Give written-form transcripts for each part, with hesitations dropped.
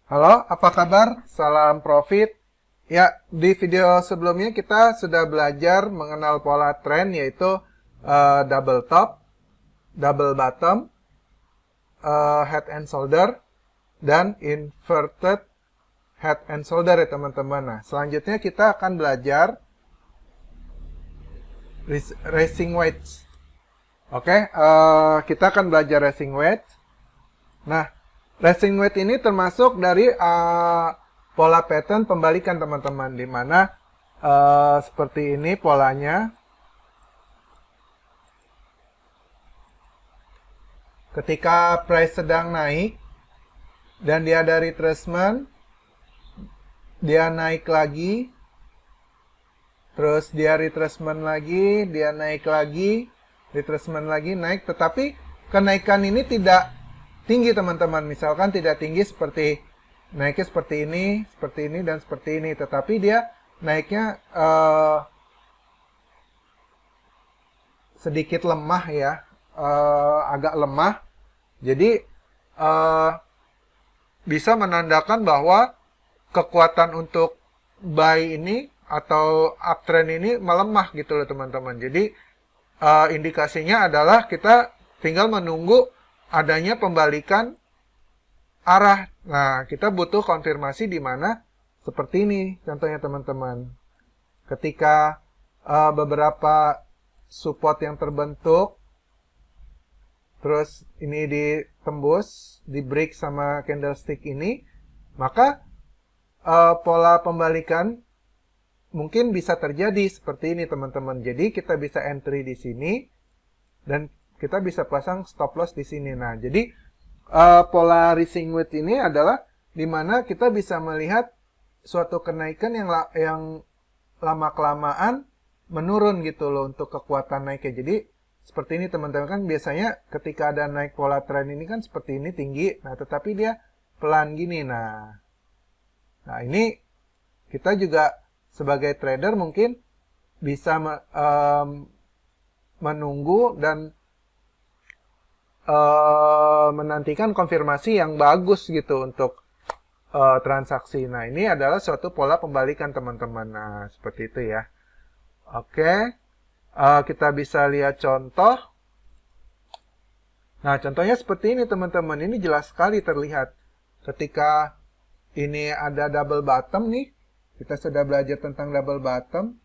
Halo, apa kabar? Salam profit. Ya, di video sebelumnya kita sudah belajar mengenal pola tren yaitu double top, double bottom, head and shoulder, dan inverted head and shoulder ya teman-teman. Nah, selanjutnya kita akan belajar racing weights. Oke, kita akan belajar racing weights. Nah, racing weight ini termasuk dari pola pattern pembalikan teman-teman, di mana seperti ini polanya. Ketika price sedang naik dan dia ada retracement, dia naik lagi, terus dia retracement lagi, dia naik lagi, retracement lagi, naik. Tetapi kenaikan ini tidak tinggi teman-teman. Misalkan tidak tinggi seperti naiknya seperti ini, dan seperti ini. Tetapi dia naiknya sedikit lemah ya, agak lemah. Jadi bisa menandakan bahwa kekuatan untuk buy ini atau uptrend ini melemah gitu loh teman-teman. Jadi indikasinya adalah kita tinggal menunggu adanya pembalikan arah. Nah, kita butuh konfirmasi di mana seperti ini contohnya teman-teman. Ketika beberapa support yang terbentuk, terus ini ditembus, di break sama candlestick ini, maka pola pembalikan mungkin bisa terjadi seperti ini teman-teman. Jadi kita bisa entry di sini dan kita bisa pasang stop loss di sini. Nah, jadi pola racing weight ini adalah di mana kita bisa melihat suatu kenaikan yang lama kelamaan menurun gitu loh untuk kekuatan naiknya. Jadi seperti ini teman-teman, kan biasanya ketika ada naik pola tren ini kan seperti ini tinggi. Nah, tetapi dia pelan gini. Nah, ini kita juga sebagai trader mungkin bisa menunggu dan menantikan konfirmasi yang bagus gitu untuk transaksi. Nah, ini adalah suatu pola pembalikan teman-teman. Nah, seperti itu ya. Oke, kita bisa lihat contoh. Nah, contohnya seperti ini teman-teman. Ini jelas sekali terlihat. Ketika ini ada double bottom nih. Kita sudah belajar tentang double bottom.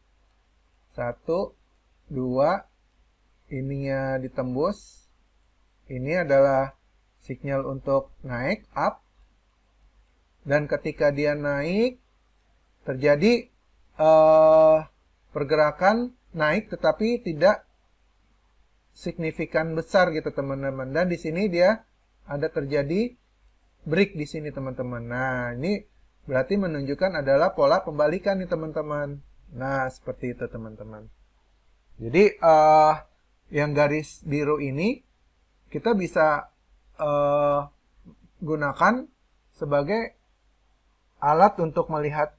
1, 2. Ininya ditembus. Ini adalah sinyal untuk naik, up. Dan ketika dia naik, terjadi pergerakan naik tetapi tidak signifikan besar gitu teman-teman. Dan di sini dia ada terjadi break di sini teman-teman. Nah, ini berarti menunjukkan adalah pola pembalikan nih teman-teman. Nah, seperti itu teman-teman. Jadi yang garis biru ini kita bisa gunakan sebagai alat untuk melihat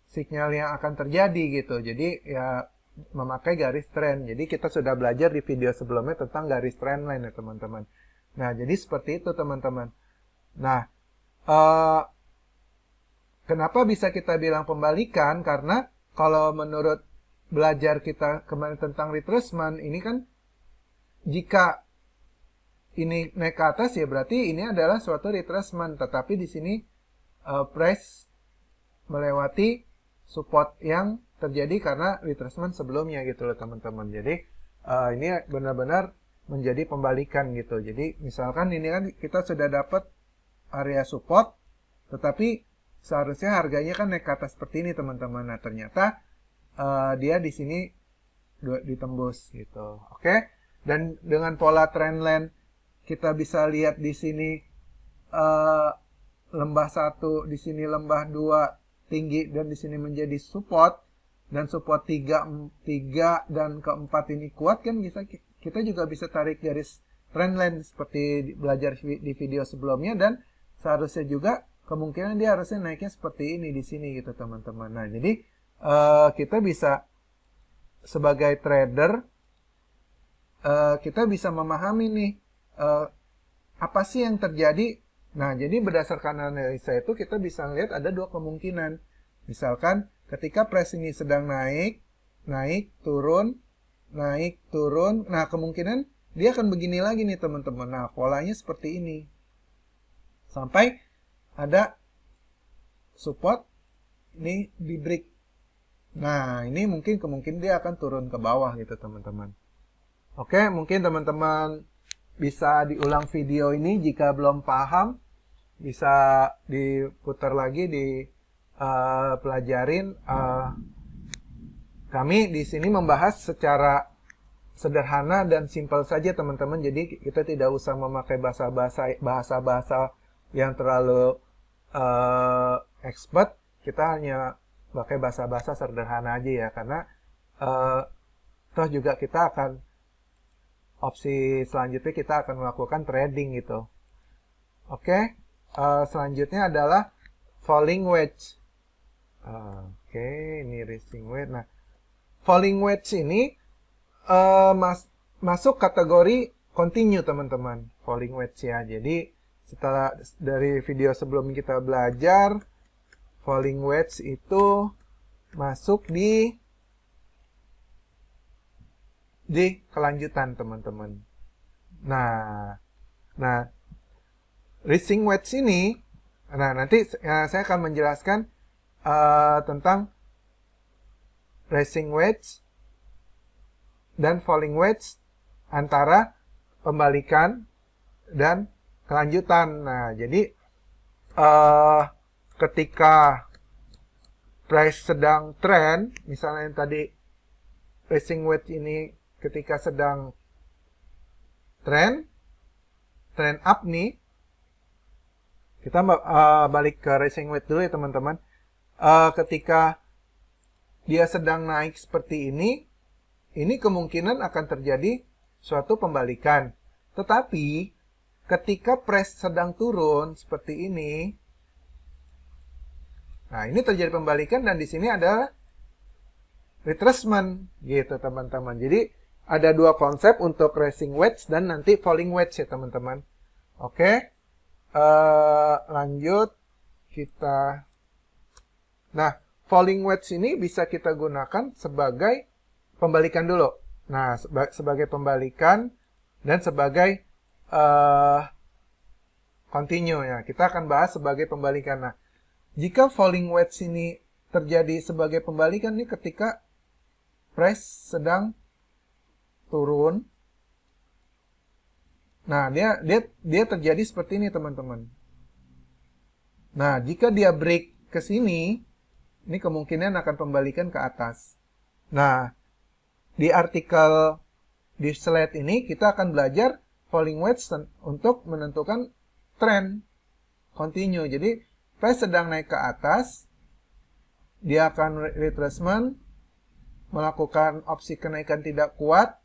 sinyal yang akan terjadi gitu. Jadi ya memakai garis trend. Jadi kita sudah belajar di video sebelumnya tentang garis trend line ya teman-teman. Nah, jadi seperti itu teman-teman. Nah, kenapa bisa kita bilang pembalikan? Karena kalau menurut belajar kita kemarin tentang retracement, ini kan jika ini naik ke atas ya berarti ini adalah suatu retracement. Tetapi di sini price melewati support yang terjadi karena retracement sebelumnya gitu loh teman-teman. Jadi ini benar-benar menjadi pembalikan gitu. Jadi misalkan ini kan kita sudah dapat area support, tetapi seharusnya harganya kan naik ke atas seperti ini teman-teman. Nah, ternyata dia di sini ditembus gitu. Oke. Dan dengan pola trendline kita bisa lihat di sini lembah 1, di sini lembah 2 tinggi dan di sini menjadi support, dan support 3 dan keempat ini kuat kan, kita juga bisa tarik garis trendline seperti belajar di video sebelumnya, dan seharusnya juga kemungkinan dia harusnya naiknya seperti ini di sini gitu teman-teman. Nah, jadi kita bisa sebagai trader kita bisa memahami nih apa sih yang terjadi Nah, jadi berdasarkan analisa itu kita bisa lihat ada dua kemungkinan. Misalkan ketika price ini sedang naik, naik, turun, naik, turun. Nah, kemungkinan dia akan begini lagi nih teman-teman. Nah, polanya seperti ini. Sampai ada support, ini di break. Nah, ini kemungkinan dia akan turun ke bawah gitu teman-teman. Oke, mungkin teman-teman bisa diulang video ini jika belum paham. Bisa diputar lagi, dipelajarin. Kami di sini membahas secara sederhana dan simpel saja teman-teman. Jadi kita tidak usah memakai bahasa-bahasa yang terlalu expert. Kita hanya pakai bahasa-bahasa sederhana aja ya, karena toh juga kita akan opsi selanjutnya kita akan melakukan trading gitu. Oke, selanjutnya adalah falling wedge. Oke, ini rising wedge. Nah, falling wedge ini masuk kategori continue teman-teman, falling wedge ya. Jadi setelah dari video sebelum kita belajar, falling wedge itu masuk di kelanjutan teman-teman. Nah, rising wedge ini, nah nanti saya akan menjelaskan tentang rising wedge dan falling wedge antara pembalikan dan kelanjutan. Nah, jadi ketika price sedang trend, misalnya yang tadi rising wedge ini ketika sedang trend up nih, kita balik ke rising wedge dulu ya teman-teman. Ketika dia sedang naik seperti ini kemungkinan akan terjadi suatu pembalikan. Tetapi ketika price sedang turun seperti ini, nah ini terjadi pembalikan dan di sini ada retracement gitu teman-teman. Jadi ada dua konsep untuk rising wedge dan nanti falling wedge ya teman-teman. Oke, lanjut kita. Nah, falling wedge ini bisa kita gunakan sebagai pembalikan dulu. Nah, sebagai pembalikan dan sebagai continue ya. Kita akan bahas sebagai pembalikan. Nah, jika falling wedge ini terjadi sebagai pembalikan nih ketika price sedang turun. Nah, dia terjadi seperti ini teman-teman. Nah, jika dia break ke sini, ini kemungkinan akan pembalikan ke atas. Nah, di artikel di slide ini kita akan belajar falling wedge untuk menentukan trend continue. Jadi, price sedang naik ke atas, dia akan retracement, melakukan opsi kenaikan tidak kuat.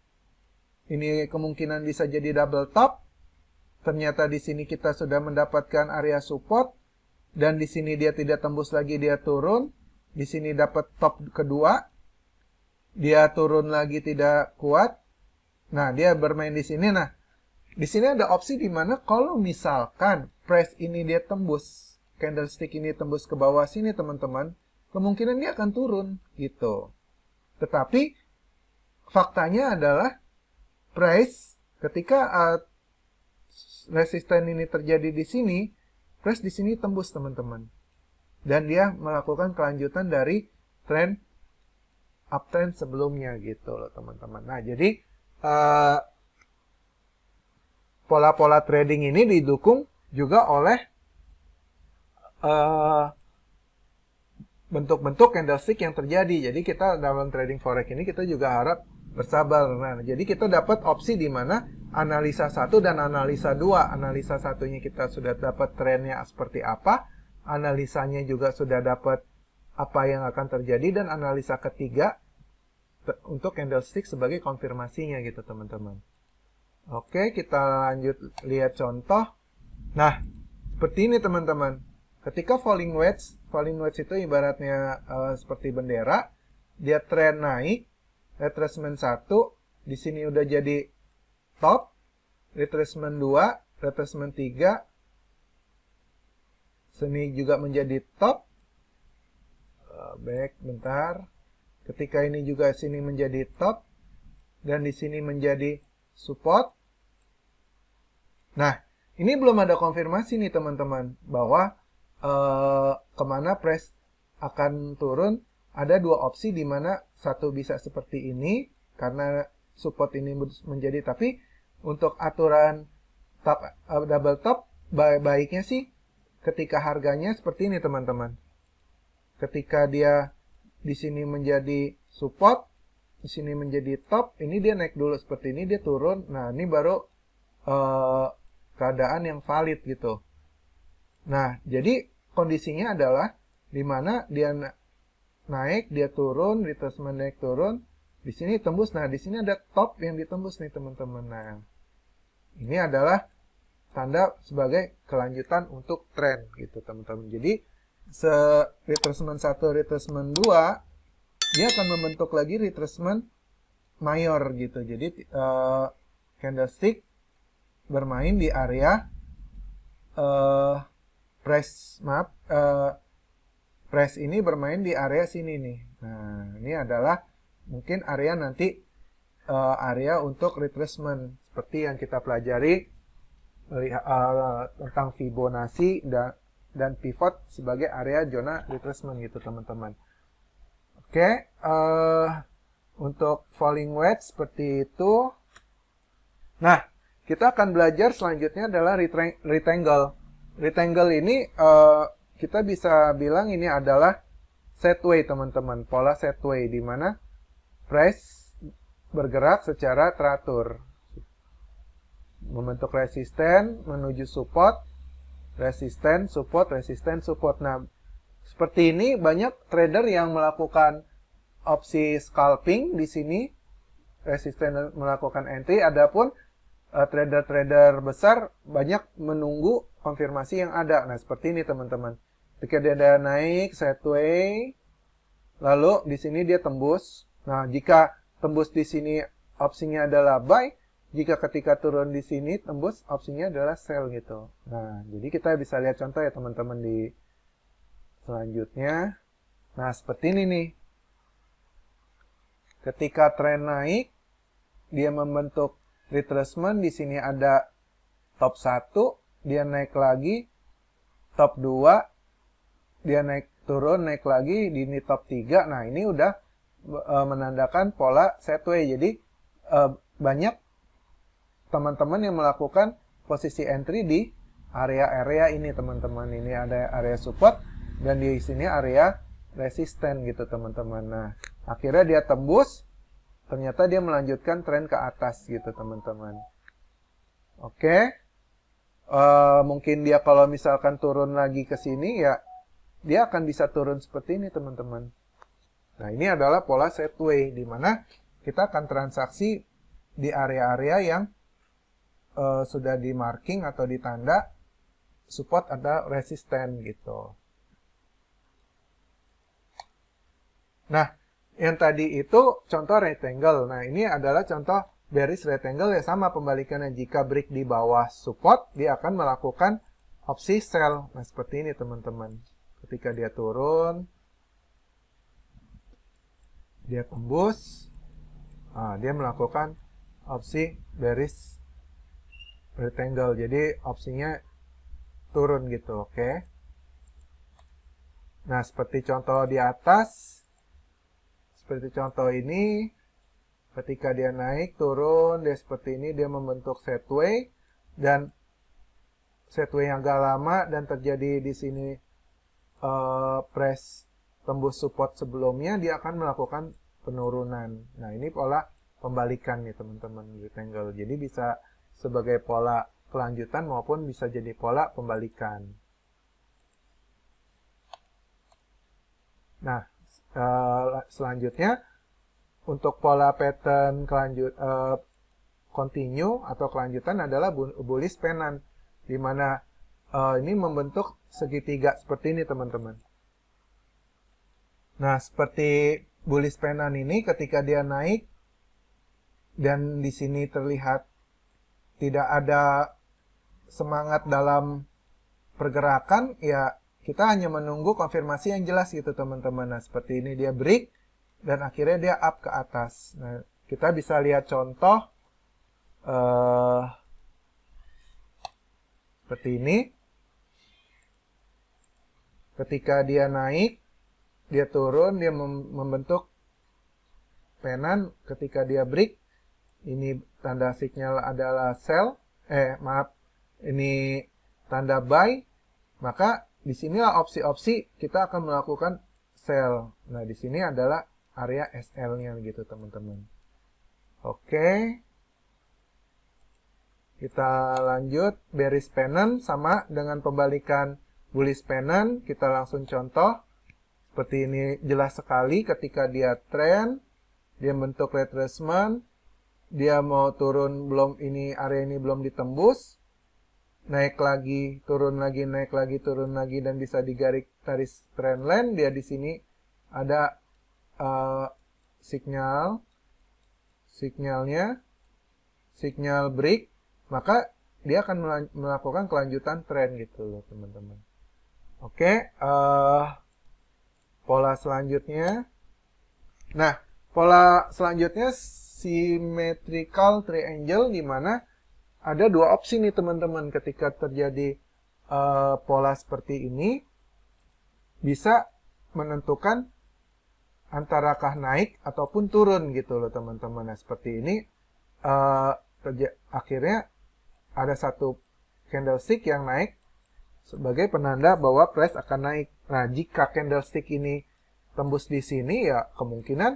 Ini kemungkinan bisa jadi double top. Ternyata di sini kita sudah mendapatkan area support dan di sini dia tidak tembus lagi, dia turun. Di sini dapat top kedua. Dia turun lagi tidak kuat. Nah, dia bermain di sini. Nah, di sini ada opsi di mana kalau misalkan price ini dia tembus, candlestick ini tembus ke bawah sini teman-teman, kemungkinan dia akan turun gitu. Tetapi faktanya adalah price ketika resisten ini terjadi di sini, price di sini tembus teman-teman. Dan dia melakukan kelanjutan dari trend uptrend sebelumnya gitu loh teman-teman. Nah, jadi pola-pola trading ini didukung juga oleh bentuk-bentuk candlestick yang terjadi. Jadi kita dalam trading forex ini kita juga harap bersabar. Nah, jadi kita dapat opsi di mana analisa 1 dan analisa 2. Analisa satunya kita sudah dapat trennya seperti apa, analisanya juga sudah dapat apa yang akan terjadi, dan analisa ketiga untuk candlestick sebagai konfirmasinya gitu teman-teman. Oke, kita lanjut lihat contoh. Nah, seperti ini teman-teman. Ketika falling wedge itu ibaratnya seperti bendera, dia trend naik, retracement 1, di sini udah jadi top, retracement 2, retracement 3, sini juga menjadi top. Back, bentar. Ketika ini juga sini menjadi top. Dan di sini menjadi support. Nah, ini belum ada konfirmasi nih teman-teman. Bahwa kemana price akan turun. Ada dua opsi di mana satu bisa seperti ini. Karena support ini menjadi. Tapi untuk aturan top, double top, baiknya sih ketika harganya seperti ini teman-teman. Ketika dia di sini menjadi support, di sini menjadi top, ini dia naik dulu seperti ini, dia turun. Nah, ini baru keadaan yang valid gitu. Nah, jadi kondisinya adalah di mana dia naik, dia turun, retracement naik turun, di sini tembus. Nah, di sini ada top yang ditembus nih teman-teman. Nah, ini adalah tanda sebagai kelanjutan untuk tren gitu teman-teman. Jadi retracement 1, retracement 2, dia akan membentuk lagi retracement mayor gitu. Jadi candlestick bermain di area price ini bermain di area sini nih. Nah, ini adalah mungkin area nanti area untuk retracement seperti yang kita pelajari tentang Fibonacci dan pivot sebagai area zona retracement gitu teman-teman. Oke, untuk falling wedge seperti itu. Nah, kita akan belajar selanjutnya adalah rectangle. Rectangle ini kita bisa bilang ini adalah setway teman-teman, pola setway di mana price bergerak secara teratur. Membentuk resisten menuju support, resisten, support, resisten, support. Nah, seperti ini banyak trader yang melakukan opsi scalping di sini, resisten melakukan entry. Adapun trader-trader besar banyak menunggu konfirmasi yang ada. Nah, seperti ini teman-teman. Ketika dia naik sideways, lalu di sini dia tembus. Nah, jika tembus di sini opsinya adalah buy. Jika ketika turun di sini tembus, opsinya adalah sell gitu. Nah, jadi kita bisa lihat contoh ya teman-teman di selanjutnya. Nah, seperti ini nih. Ketika tren naik, dia membentuk retracement. Di sini ada top 1, dia naik lagi, top 2, dia naik turun, naik lagi, di ini top 3. Nah, ini udah menandakan pola sideways. Jadi, banyak teman-teman yang melakukan posisi entry di area-area ini teman-teman. Ini ada area support dan di sini area resisten gitu teman-teman. Nah, akhirnya dia tembus, ternyata dia melanjutkan tren ke atas gitu teman-teman. Oke. Mungkin dia kalau misalkan turun lagi ke sini ya dia akan bisa turun seperti ini teman-teman. Nah, ini adalah pola sideways di mana kita akan transaksi di area-area yang sudah di marking atau ditanda support atau resisten gitu. Nah, yang tadi itu contoh rectangle. Nah, ini adalah contoh bearish rectangle ya, sama pembalikannya. Jika break di bawah support, dia akan melakukan opsi sell. Nah, seperti ini teman-teman. Ketika dia turun, dia tembus, dia melakukan opsi bearish rectangle. Jadi opsinya turun gitu, oke. Nah, seperti contoh di atas, seperti contoh ini, ketika dia naik, turun, dia seperti ini, dia membentuk sideways, dan sideways yang agak lama, dan terjadi di sini press tembus support sebelumnya, dia akan melakukan penurunan. Nah, ini pola pembalikan nih teman-teman, rectangle. Jadi bisa sebagai pola kelanjutan maupun bisa jadi pola pembalikan. Nah, selanjutnya untuk pola pattern continue atau kelanjutan adalah bullish pennant, di mana ini membentuk segitiga seperti ini teman-teman. Nah, seperti bullish pennant ini ketika dia naik dan di sini terlihat tidak ada semangat dalam pergerakan, ya kita hanya menunggu konfirmasi yang jelas gitu teman-teman. Nah, seperti ini dia break dan akhirnya dia up ke atas. Nah, kita bisa lihat contoh seperti ini. Ketika dia naik, dia turun, dia membentuk pennant. Ketika dia break, ini tanda sinyal adalah sell. Ini tanda buy. Maka disinilah opsi-opsi kita akan melakukan sell. Nah, di sini adalah area SL-nya gitu teman-teman. Oke. Kita lanjut, bearish pennant sama dengan pembalikan bullish pennant. Kita langsung contoh. Seperti ini jelas sekali ketika dia trend, dia bentuk retracement, dia mau turun area ini belum ditembus, naik lagi, turun lagi, naik lagi, turun lagi, dan bisa digaris trendline. Dia di sini ada sinyal break, maka dia akan melakukan kelanjutan trend gitu loh teman-teman. Oke, pola selanjutnya. Nah, pola selanjutnya symmetrical triangle, di mana ada dua opsi nih teman-teman. Ketika terjadi pola seperti ini, bisa menentukan antarakah naik ataupun turun gitu loh teman-teman. Nah, seperti ini akhirnya ada satu candlestick yang naik sebagai penanda bahwa price akan naik. Nah, jika candlestick ini tembus di sini, ya kemungkinan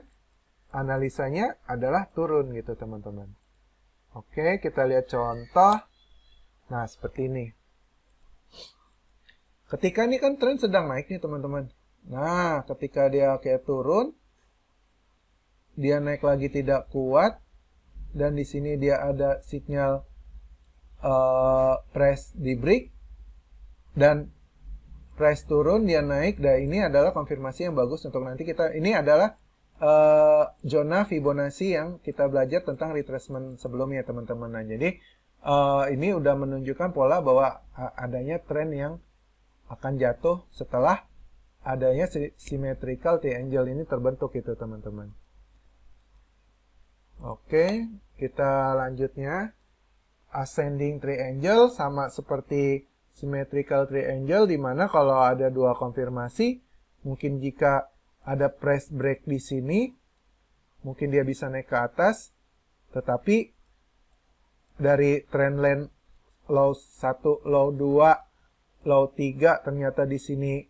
analisanya adalah turun gitu teman-teman. Oke, kita lihat contoh. Nah, seperti ini. Ketika ini kan tren sedang naik nih teman-teman. Nah, ketika dia kayak turun, dia naik lagi tidak kuat, dan di sini dia ada sinyal price di break, dan price turun, dia naik. Dan ini adalah konfirmasi yang bagus untuk nanti kita. Ini adalah zona Fibonacci yang kita belajar tentang retracement sebelumnya teman-teman. Nah, jadi ini udah menunjukkan pola bahwa adanya tren yang akan jatuh setelah adanya symmetrical triangle ini terbentuk itu teman-teman. Oke, kita lanjutnya ascending triangle sama seperti symmetrical triangle, di mana kalau ada dua konfirmasi, mungkin jika ada price break di sini, mungkin dia bisa naik ke atas, tetapi dari trendline low 1, low 2, low 3 ternyata di sini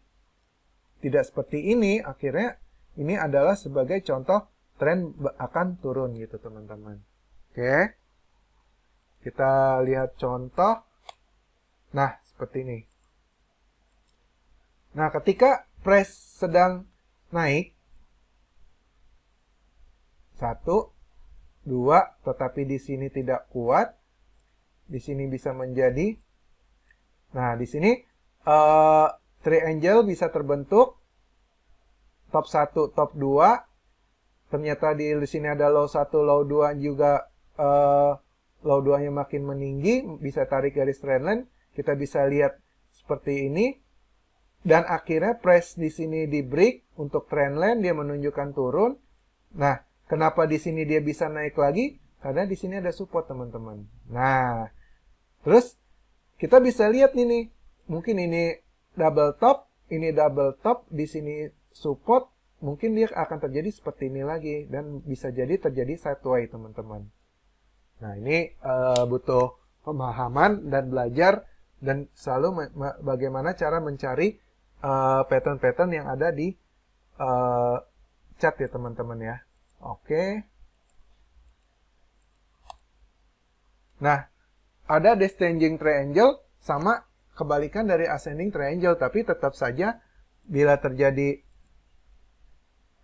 tidak seperti ini, akhirnya ini adalah sebagai contoh tren akan turun gitu teman-teman. Oke, kita lihat contoh. Nah, seperti ini. Nah, ketika price sedang naik 1, 2, tetapi di sini tidak kuat, di sini bisa menjadi. Nah, di sini triangle bisa terbentuk top 1, top 2. Ternyata di sini ada low 1, low 2 juga, low 2-nya makin meninggi, bisa tarik garis trendline. Kita bisa lihat seperti ini. Dan akhirnya price di sini di break untuk trendline, dia menunjukkan turun. Nah, kenapa di sini dia bisa naik lagi? Karena di sini ada support teman-teman. Nah, terus kita bisa lihat nih, mungkin ini double top, ini double top, di sini support, mungkin dia akan terjadi seperti ini lagi, dan bisa jadi terjadi sideways teman-teman. Nah, ini butuh pemahaman dan belajar, dan selalu bagaimana cara mencari pattern-pattern yang ada di chart ya teman-teman ya. Oke. Nah, ada descending triangle sama kebalikan dari ascending triangle, tapi tetap saja bila terjadi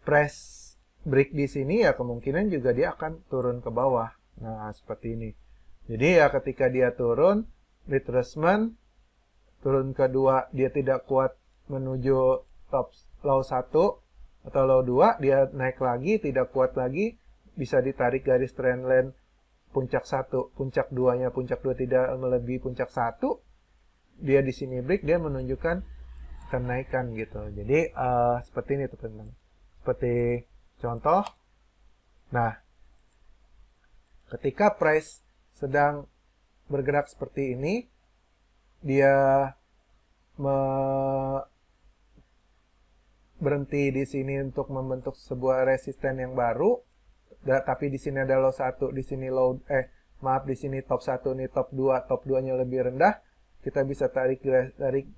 price break di sini, ya kemungkinan juga dia akan turun ke bawah. Nah, seperti ini. Jadi ya ketika dia turun, retracement, turun kedua, dia tidak kuat menuju top low 1 atau low 2, dia naik lagi, tidak kuat lagi, bisa ditarik garis trendline puncak 1, puncak 2-nya, puncak 2 tidak melebihi puncak 1. Dia di sini break, dia menunjukkan kenaikan gitu. Jadi seperti ini teman-teman. Seperti contoh. Nah, ketika price sedang bergerak seperti ini, dia berhenti di sini untuk membentuk sebuah resisten yang baru. Tapi di sini ada low 1, di sini di sini top 1, ini top 2, top 2-nya lebih rendah. Kita bisa tarik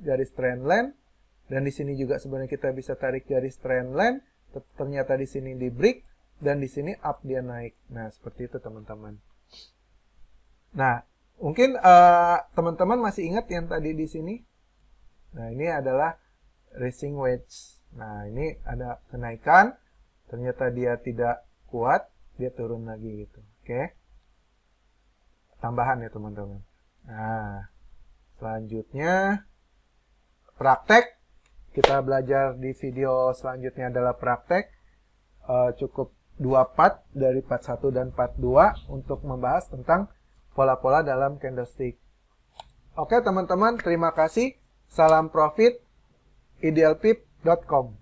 garis trendline, dan di sini juga sebenarnya kita bisa tarik garis trendline. Ternyata di sini di break, dan di sini up dia naik. Nah, seperti itu teman-teman. Nah, mungkin teman-teman masih ingat yang tadi di sini. Nah, ini adalah rising wedge. Nah, ini ada kenaikan, ternyata dia tidak kuat, dia turun lagi gitu. Oke. Tambahan ya teman-teman. Nah, selanjutnya praktek. Kita belajar di video selanjutnya adalah praktek. Cukup 2 part dari part 1 dan part 2 untuk membahas tentang pola-pola dalam candlestick. Oke teman-teman, terima kasih. Salam profit, idealpip.com.